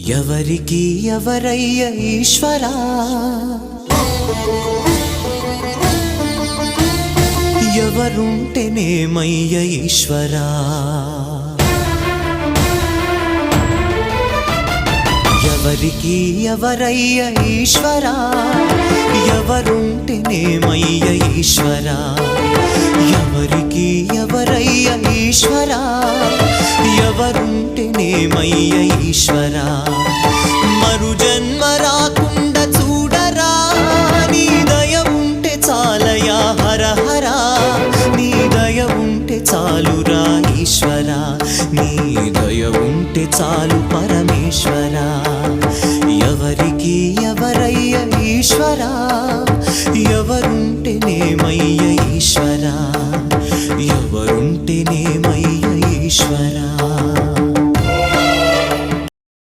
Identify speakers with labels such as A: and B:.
A: ఎవరికి ఎవరయ్య ఈశ్వరా, ఎవరుంటేనేమయ్య ఈశ్వరా, ఎవరికి ఎవరయ్య ఈశ్వరా, ఎవరుంటేనేమయ్య ఈశ్వరా, ఎవరికి ఎవరయ్య ఈశ్వరా, ఎవరుంటేనేమయ్య ఈశ్వరా. మరు జన్మ రాకుండా చూడరా, నీ దయ ఉంటే చాలయా హర హరా, నీ దయ ఉంటే చాలురా ఈశ్వరా, నీ దయ ఉంటే చాలు పరమేశ్వరా. ఎవరికి ఎవరయ్య ఈశ్వరా, ఎవరుంటేనేమయ్య ఈశ్వరా, ఎవరుంటేనేమయ్య ఈశ్వరా.